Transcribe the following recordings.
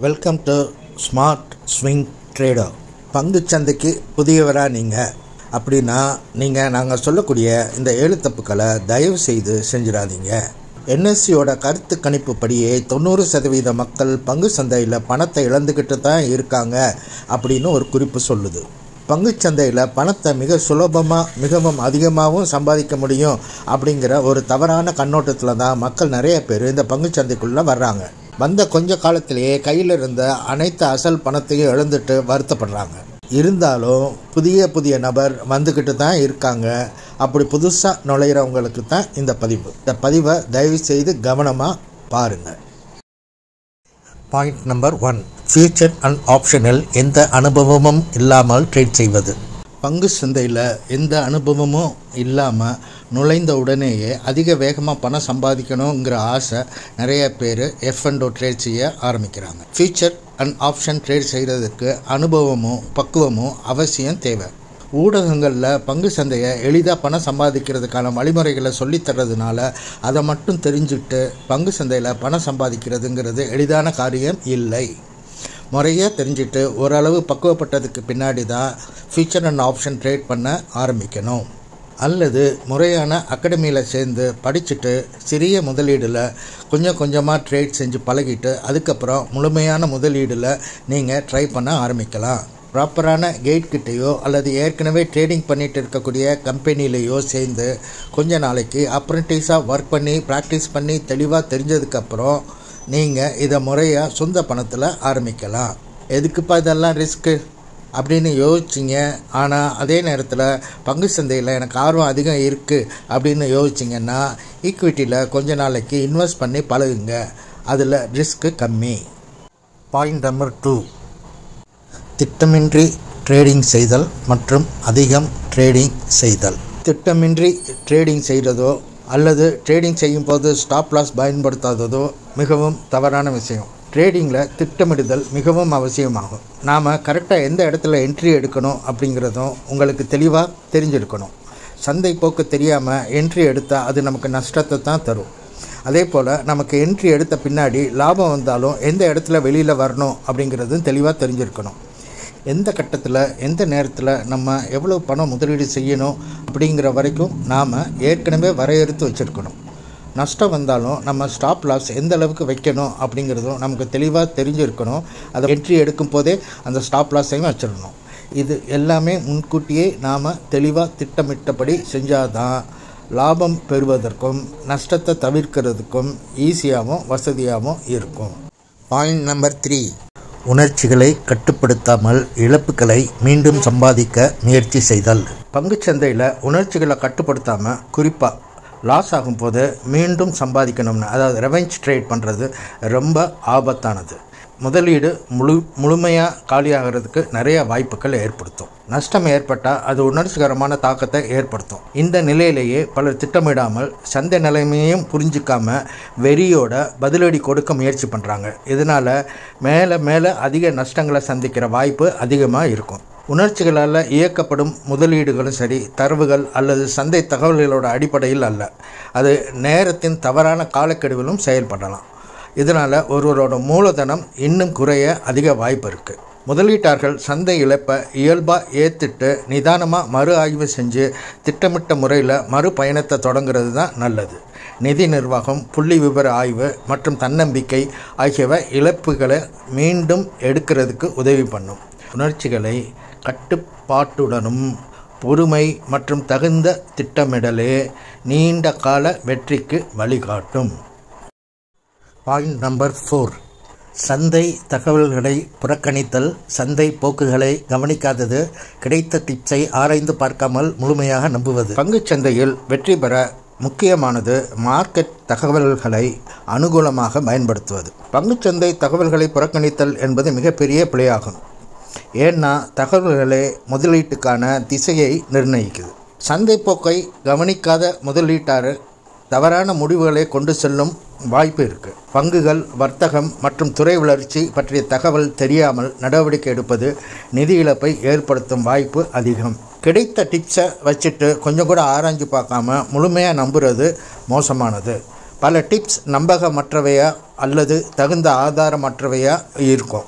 Welcome to smart swing trader. பங்குச்சந்தைக்கு புதியவராக நீங்கள் அப்படின்னா நாங்கள் சொல்லக்கூடிய இந்த 7 தப்புக்களை தயவு செய்து செஞ்சிடாதீங்க. என்எஸ்சியோட கருத்து கணிப்புப்படியே 90% மக்கள் பங்கு சந்தையில் பணத்தை இழந்துக்கிட்டு தான் இருக்காங்க அப்படின்னு ஒரு குறிப்பு சொல்லுது. பங்குச்சந்தையில் பணத்தை மிக சுலபமாக மிகவும் அதிகமாகவும் சம்பாதிக்க முடியும் அப்படிங்கிற ஒரு தவறான கண்ணோட்டத்தில் தான் மக்கள் நிறைய பேர் இந்த பங்குச்சந்தைக்குள்ளே வர்றாங்க. வந்த கொஞ்ச காலத்திலேயே கையில் இருந்த அனைத்து அசல் பணத்தையும் இழந்துட்டு வருத்தப்படுறாங்க. இருந்தாலும் புதிய நபர் வந்துக்கிட்டு தான் இருக்காங்க. அப்படி புதுசாக நுழையிறவங்களுக்கு தான் இந்த பதிவை தயவு செய்து கவனமாக பாருங்கள். பாயிண்ட் நம்பர் 1, ஃபியூச்சர் அண்ட் ஆப்ஷனில் எந்த அனுபவமும் இல்லாமல் ட்ரேட் செய்வது. பங்கு சந்தையில் எந்த அனுபவமும் இல்லாமல் நுழைந்த உடனேயே அதிக வேகமாக பணம் சம்பாதிக்கணுங்கிற ஆசை நிறைய பேர் F&O ட்ரேட் செய்ய ஆரம்பிக்கிறாங்க. ஃபியூச்சர் அண்ட் ஆப்ஷன் ட்ரேட் செய்கிறதுக்கு அனுபவமும் பக்குவமும் அவசியம் தேவை. ஊடகங்களில் பங்கு சந்தையை எளிதாக பணம் சம்பாதிக்கிறதுக்கான வழிமுறைகளை சொல்லித்தர்றதுனால அதை மட்டும் தெரிஞ்சுக்கிட்டு பங்கு சந்தையில் பணம் சம்பாதிக்கிறதுங்கிறது எளிதான காரியம் இல்லை. முறையாக தெரிஞ்சுட்டு ஓரளவு பக்குவப்பட்டதுக்கு பின்னாடி தான் ஃபியூச்சர் அண்ட் ஆப்ஷன் ட்ரேட் பண்ண ஆரம்பிக்கணும். அல்லது முறையான அகாடமியில் சேர்ந்து படிச்சுட்டு சிறிய முதலீடில் கொஞ்சமாக ட்ரேட் செஞ்சு பழகிட்டு அதுக்கப்புறம் முழுமையான முதலீடில் நீங்கள் ட்ரை பண்ண ஆரம்பிக்கலாம். ப்ராப்பரான கைட் கிட்டையோ அல்லது ஏற்கனவே ட்ரேடிங் பண்ணிட்டு இருக்கக்கூடிய கம்பெனிலேயோ சேர்ந்து கொஞ்ச நாளைக்கு அப்ரெண்டிஸாக ஒர்க் பண்ணி ப்ராக்டிஸ் பண்ணி தெளிவாக தெரிஞ்சதுக்கப்புறம் நீங்கள் இதை முறையாக சொந்த பணத்தில் ஆரம்பிக்கலாம். எதுக்குப்பா இதெல்லாம் ரிஸ்க்கு அப்படின்னு யோசிச்சிங்க, ஆனால் அதே நேரத்தில் பங்கு சந்தையில் எனக்கு ஆர்வம் அதிகம் இருக்குது அப்படின்னு யோசிச்சிங்கன்னா ஈக்விட்டியில் கொஞ்ச நாளைக்கு இன்வெஸ்ட் பண்ணி பழகுங்க. அதில் ரிஸ்க்கு கம்மி. பாயிண்ட் நம்பர் 2, திட்டமின்றி ட்ரேடிங் செய்தல் மற்றும் அதிகம் ட்ரேடிங் செய்தல். திட்டமின்றி ட்ரேடிங் செய்கிறதோ அல்லது ட்ரேடிங் செய்யும் போது ஸ்டாப் லாஸ் பயன்படுத்தாததோ மிகவும் தவறான விஷயம். ட்ரேடிங்கில் திட்டமிடுதல் மிகவும் அவசியமாகும். நாம் கரெக்டாக எந்த இடத்துல என்ட்ரி எடுக்கணும் அப்படிங்கிறதும் உங்களுக்கு தெளிவாக தெரிஞ்சிருக்கணும். சந்தை போக்கு தெரியாமல் என்ட்ரி எடுத்தால் அது நமக்கு நஷ்டத்தை தான் தரும். அதே போல் நமக்கு என்ட்ரி எடுத்த பின்னாடி லாபம் வந்தாலும் எந்த இடத்துல வெளியில் வரணும் அப்படிங்கிறதும் தெளிவாக தெரிஞ்சிருக்கணும். எந்த கட்டத்தில் எந்த நேரத்தில் நம்ம எவ்வளோ பணம் முதலீடு செய்யணும் அப்படிங்கிற வரைக்கும் நாம் ஏற்கனவே வரையறுத்து வச்சுருக்கணும். நஷ்டம் வந்தாலும் நம்ம ஸ்டாப் லாஸ் எந்த அளவுக்கு வைக்கணும் அப்படிங்கிறதும் நமக்கு தெளிவாக தெரிஞ்சிருக்கணும். அதை என்ட்ரி எடுக்கும் போதே அந்த ஸ்டாப் லாஸையும் வச்சிடணும். இது எல்லாமே முன்கூட்டியே நாம் தெளிவாக திட்டமிட்டபடி செஞ்சாதான் லாபம் பெறுவதற்கும் நஷ்டத்தை தவிர்க்கிறதுக்கும் ஈஸியாகவும் வசதியாகவும் இருக்கும். பாயிண்ட் நம்பர் 3, உணர்ச்சிகளை கட்டுப்படுத்தாமல் இழப்புகளை மீண்டும் சம்பாதிக்க முயற்சி செய்தல். பங்குச்சந்தையில் உணர்ச்சிகளை கட்டுப்படுத்தாமல் குறிப்பாக லாஸ் ஆகும்போது மீண்டும் சம்பாதிக்கணும்னு அதாவது ரெவெஞ்ச் ட்ரேட் பண்ணுறது ரொம்ப ஆபத்தானது. முதலீடு முழுமையாக காலியாகிறதுக்கு நிறைய வாய்ப்புகள் ஏற்படுத்தும். நஷ்டம் ஏற்பட்டால் அது உணர்ச்சிகரமான தாக்கத்தை ஏற்படுத்தும். இந்த நிலையிலேயே பலர் திட்டமிடாமல் சந்தை நிலைமையும் புரிஞ்சிக்காமல் வெறியோட பதிலடி கொடுக்க முயற்சி பண்ணுறாங்க. இதனால் மேலே அதிக நஷ்டங்களை சந்திக்கிற வாய்ப்பு அதிகமாக இருக்கும். உணர்ச்சிகளால் இயக்கப்படும் முதலீடுகளும் சரி, தரவுகள் அல்லது சந்தை தகவல்களோட அடிப்படையில் அல்ல, அது நேரத்தின் தவறான காலக்கெடுவிலும் செயல்படலாம். இதனால் ஒருவரோட மூலதனம் இன்னும் குறைய அதிக வாய்ப்பு இருக்குது. முதலீட்டாளர்கள் சந்தை இழப்பை இயல்பாக ஏற்றுட்டு நிதானமாக மறு ஆய்வு செஞ்சு திட்டமிட்ட முறையில் மறு பயணத்தை தொடங்குறது தான் நல்லது. நிதி நிர்வாகம், புள்ளி விவர ஆய்வு மற்றும் தன்னம்பிக்கை ஆகியவை இழப்புகளை மீண்டும் எடுக்கிறதுக்கு உதவி பண்ணும். உணர்ச்சிகளை கட்டுப்பாட்டுடனும் பொறுமை மற்றும் தகுந்த திட்டமிடலே நீண்ட கால வெற்றிக்கு வழிகாட்டும். பாயிண்ட் நம்பர் 4, சந்தை தகவல்களை புறக்கணித்தல், சந்தை போக்குகளை கவனிக்காதது, கிடைத்த டிப்ஸை ஆராய்ந்து பார்க்காமல் முழுமையாக நம்புவது. பங்குச்சந்தையில் வெற்றி பெற முக்கியமானது மார்க்கெட் தகவல்களை அனுகூலமாக பயன்படுத்துவது. பங்குச்சந்தை தகவல்களை புறக்கணித்தல் என்பது மிகப்பெரிய பிழையாகும். ஏன்னா தகவல்களே முதலீட்டுக்கான திசையை நிர்ணயிக்குது. சந்தை போக்கை கவனிக்காத முதலீட்டாளர் தவறான முடிவுகளை கொண்டு செல்லும் வாய்ப்பு இருக்குது. பங்குகள், வர்த்தகம் மற்றும் துறை வளர்ச்சி பற்றிய தகவல் தெரியாமல் நடவடிக்கை எடுப்பது நிதி இழப்பை ஏற்படுத்தும் வாய்ப்பு அதிகம். கிடைத்த டிப்ஸை வச்சுட்டு கொஞ்சம் கூட ஆராய்ஞ்சு பார்க்காம முழுமையாக நம்புறது மோசமானது. பல டிப்ஸ் நம்பகமற்றவையா அல்லது தகுந்த ஆதாரமற்றவையா இருக்கும்.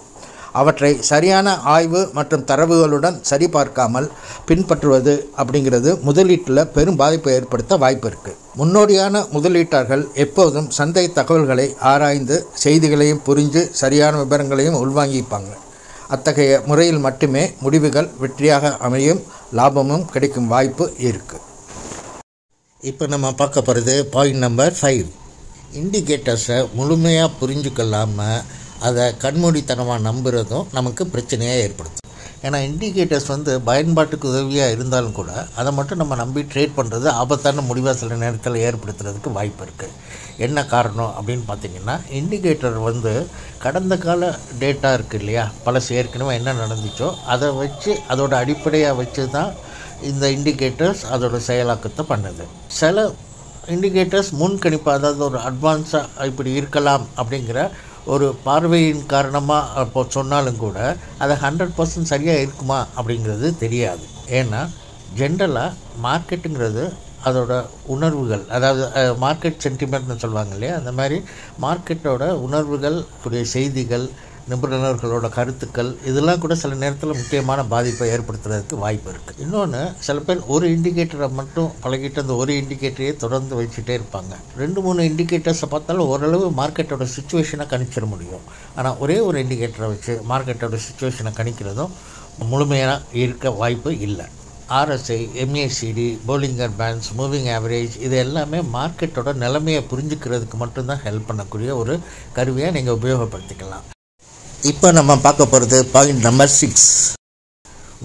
அவற்றை சரியான ஆய்வு மற்றும் தரவுகளுடன் சரிபார்க்காமல் பின்பற்றுவது அப்படிங்கிறது முதலீட்டில் பெரும் பாதிப்பை ஏற்படுத்த வாய்ப்பு இருக்குது. முன்னோடியான முதலீட்டாளர்கள் எப்போதும் சந்தை தகவல்களை ஆராய்ந்து செய்திகளையும் புரிஞ்சு சரியான விவரங்களையும் உள்வாங்கிப்பாங்க. அத்தகைய முறையில் மட்டுமே முடிவுகள் வெற்றியாக அமையும், லாபமும் கிடைக்கும் வாய்ப்பு இருக்குது. இப்போ நம்ம பார்க்க போகிறது பாயிண்ட் நம்பர் 5. இண்டிகேட்டர்ஸை முழுமையாக புரிஞ்சுக்கொள்ளாமல் அதை கண்மூடித்தனமாக நம்புகிறதும் நமக்கு பிரச்சனையாக ஏற்படுத்தும். ஏன்னா இண்டிகேட்டர்ஸ் பயன்பாட்டுக்கு உதவியாக இருந்தாலும் கூட அதை மட்டும் நம்ம நம்பி ட்ரேட் பண்ணுறது ஆபத்தான முடிவாக சில நேரத்தில் ஏற்படுத்துறதுக்கு வாய்ப்பு இருக்குது. என்ன காரணம் அப்படின்னு பார்த்திங்கன்னா, இண்டிகேட்டர் கடந்த கால டேட்டா இருக்குது இல்லையா, பழசு ஏற்கனவே என்ன நடந்துச்சோ அதை வச்சு அதோட அடிப்படையாக வச்சு தான் இந்த இண்டிகேட்டர்ஸ் அதோட செயலாக்கத்தை பண்ணுது. சில இண்டிகேட்டர்ஸ் முன்கணிப்பு, அதாவது ஒரு அட்வான்ஸாக இப்படி இருக்கலாம் அப்படிங்கிற ஒரு பார்வையின் காரணமாக இப்போ சொன்னாலும் கூட அதை 100% சரியாக இருக்குமா அப்படிங்கிறது தெரியாது. ஏன்னா ஜென்ரலாக மார்க்கெட்டுங்கிறது அதோட உணர்வுகள், அதாவது மார்க்கெட் சென்டிமெண்ட்னு சொல்லுவாங்க இல்லையா, அந்த மாதிரி மார்க்கெட்டோட உணர்வுகள், கூடிய செய்திகள், நிபுணர்களோட கருத்துக்கள், இதெல்லாம் கூட சில நேரத்தில் முக்கியமான பாதிப்பை ஏற்படுத்துறதுக்கு வாய்ப்பு இருக்குது. இன்னொன்று, சில பேர் ஒரு இண்டிகேட்டரை மட்டும் பழகிட்டு அந்த ஒரு இண்டிகேட்டரையே தொடர்ந்து வச்சுட்டே இருப்பாங்க. 2-3 இண்டிகேட்டர்ஸை பார்த்தாலும் ஓரளவு மார்க்கெட்டோட சுச்சுவேஷனை கணிச்சிட முடியும். ஆனால் ஒரே ஒரு இண்டிகேட்டரை வச்சு மார்க்கெட்டோட சுச்சுவேஷனை கணிக்கிறதும் முழுமையாக இருக்க வாய்ப்பு இல்லை. RSI, MACD, Bollinger bands, moving average, இது எல்லாமே மார்க்கெட்டோட நிலைமையை புரிஞ்சுக்கிறதுக்கு மட்டும்தான் ஹெல்ப் பண்ணக்கூடிய ஒரு கருவியாக நீங்கள் உபயோகப்படுத்திக்கலாம். இப்போ நம்ம பார்க்க போகிறது பாயிண்ட் நம்பர் 6.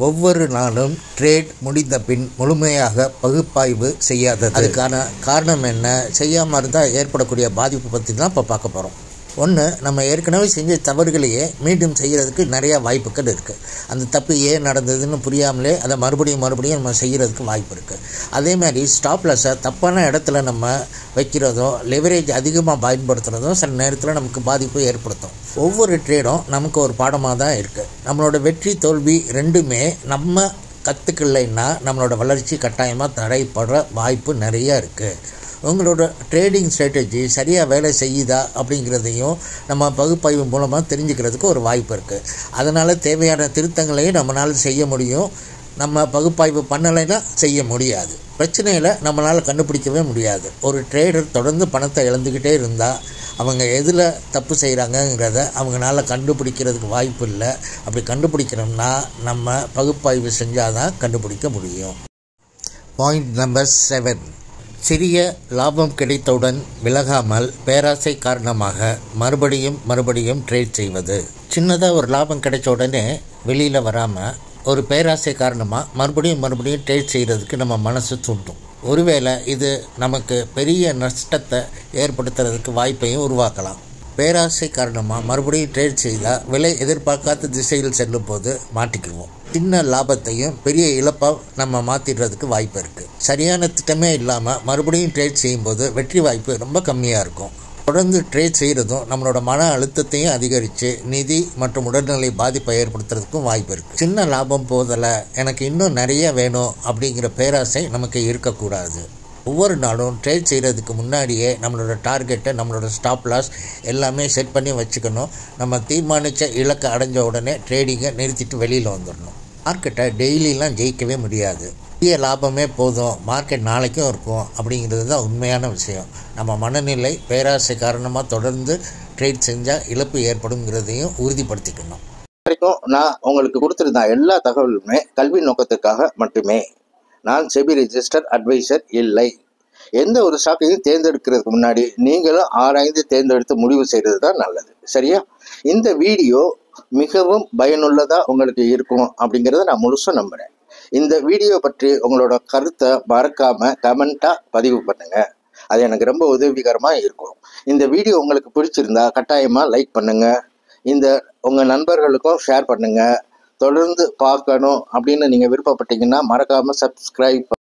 ஒவ்வொரு நாளும் ட்ரேட் முடிந்த பின் முழுமையாக பகுப்பாய்வு செய்யாதது. அதுக்கான காரணம் என்ன, செய்யாமல் இருந்தால் ஏற்படக்கூடிய பாதிப்பு பற்றி தான் இப்போ பார்க்க போகிறோம். ஒன்று, நம்ம ஏற்கனவே செஞ்ச தவறுகளையே மீண்டும் செய்கிறதுக்கு நிறையா வாய்ப்புகள் இருக்குது. அந்த தப்பு ஏன் நடந்ததுன்னு புரியாமலே அதை மறுபடியும் நம்ம செய்கிறதுக்கு வாய்ப்பு இருக்குது. அதே மாதிரி ஸ்டாப் லாஸை தப்பான இடத்துல நம்ம வைக்கிறதோ, லெவரேஜ் அதிகமாக பயன்படுத்துகிறதும் சில நேரத்தில் நமக்கு பாதிப்பு ஏற்படுத்தும். ஒவ்வொரு ட்ரேடும் நமக்கு ஒரு பாடமாக தான் இருக்குது. நம்மளோட வெற்றி தோல்வி ரெண்டுமே நம்ம கற்றுக்கலைன்னா நம்மளோட வளர்ச்சி கட்டாயமாக தடைப்படுற வாய்ப்பு நிறையா இருக்குது. உங்களோட ட்ரேடிங் ஸ்ட்ராட்டஜி சரியாக வேலை செய்யுதா அப்படிங்கிறதையும் நம்ம பகுப்பாய்வு மூலமாக தெரிஞ்சுக்கிறதுக்கு ஒரு வாய்ப்பு இருக்குது. அதனால் தேவையான திருத்தங்களையும் நம்மளால் செய்ய முடியும். நம்ம பகுப்பாய்வு பண்ணலைன்னா செய்ய முடியாது. பிரச்சனையில் நம்மளால் கண்டுபிடிக்கவே முடியாது. ஒரு ட்ரேடர் தொடர்ந்து பணத்தை இழந்துக்கிட்டே இருந்தால் அவங்க எதில் தப்பு செய்கிறாங்கங்கிறத அவங்களால கண்டுபிடிக்கிறதுக்கு வாய்ப்பு இல்லை. அப்படி கண்டுபிடிக்கணும்னா நம்ம பகுப்பாய்வு செஞ்சால் தான் கண்டுபிடிக்க முடியும். Point number 7. சிறிய லாபம் கிடைத்தவுடன் விலகாமல் பேராசை காரணமாக மறுபடியும் ட்ரேட் செய்வது. சின்னதாக ஒரு லாபம் கிடைச்ச உடனே வெளியில் வராமல் ஒரு பேராசை காரணமாக மறுபடியும் ட்ரேட் செய்கிறதுக்கு நம்ம மனசு தூண்டும். ஒருவேளை இது நமக்கு பெரிய நஷ்டத்தை ஏற்படுத்துறதுக்கு வாய்ப்பையும் உருவாக்கலாம். பேராசை காரணமாக மறுபடியும் ட்ரேட் செய்தால் விலை எதிர்பார்க்காத திசையில் செல்லும் போது மாட்டிக்குவோம். சின்ன லாபத்தையும் பெரிய இழப்பாக நம்ம மாற்றிடுறதுக்கு வாய்ப்பு இருக்குது. சரியான திட்டமே இல்லாமல் மறுபடியும் ட்ரேட் செய்யும்போது வெற்றி வாய்ப்பு ரொம்ப கம்மியாக இருக்கும். தொடர்ந்து ட்ரேட் செய்கிறதும் நம்மளோட மன அழுத்தத்தையும் அதிகரித்து நிதி மற்றும் உடல்நிலை பாதிப்பை ஏற்படுத்துறதுக்கும் வாய்ப்பு இருக்குது. சின்ன லாபம் போதலை, எனக்கு இன்னும் நிறைய வேணும் அப்படிங்கிற பேராசை நமக்கு இருக்கக்கூடாது. ஒவ்வொரு நாளும் ட்ரேட் செய்கிறதுக்கு முன்னாடியே நம்மளோட டார்கெட்டை, நம்மளோட ஸ்டாப் லாஸ் எல்லாமே செட் பண்ணி வச்சுக்கணும். நம்ம தீர்மானித்த இலக்கை அடைஞ்ச உடனே ட்ரேடிங்கை நிறுத்திட்டு வெளியில் வந்துடணும். மார்க்கெட்டை டெய்லியெலாம் ஜெயிக்கவே முடியாது. பெரிய லாபமே போதும், மார்க்கெட் நாளைக்கும் இருக்கும் அப்படிங்கிறது தான் உண்மையான விஷயம். நம்ம மனநிலை பேராசை காரணமாக தொடர்ந்து ட்ரேட் செஞ்சால் இழப்பு ஏற்படுங்கிறதையும் உறுதிப்படுத்திக்கணும். வரைக்கும் நான் உங்களுக்கு கொடுத்துருந்த எல்லா தகவலுமே கல்வி நோக்கத்திற்காக மட்டுமே. நான் செபி ரெஜிஸ்டர் அட்வைசர் இல்லை. எந்த ஒரு ஸ்டாக்கையும் தேர்ந்தெடுக்கிறதுக்கு முன்னாடி நீங்களும் ஆராய்ந்து தேர்ந்தெடுத்து முடிவு செய்கிறது தான் நல்லது. சரியா? இந்த வீடியோ மிகவும் பயனுள்ளதாக உங்களுக்கு இருக்கும் அப்படிங்கிறத நான் முழுசாக நம்புகிறேன். இந்த வீடியோ பற்றி உங்களோட கருத்தை மறக்காமல் கமெண்ட்டாக பதிவு பண்ணுங்கள். அது எனக்கு ரொம்ப உதவிகரமாக இருக்கும். இந்த வீடியோ உங்களுக்கு பிடிச்சிருந்தா கட்டாயமாக லைக் பண்ணுங்கள். உங்கள் நண்பர்களுக்கும் ஷேர் பண்ணுங்கள். தொடர்ந்து பார்க்கணும் அப்படின்னு நீங்கள் விருப்பப்பட்டீங்கன்னா மறக்காமல் சப்ஸ்கிரைப்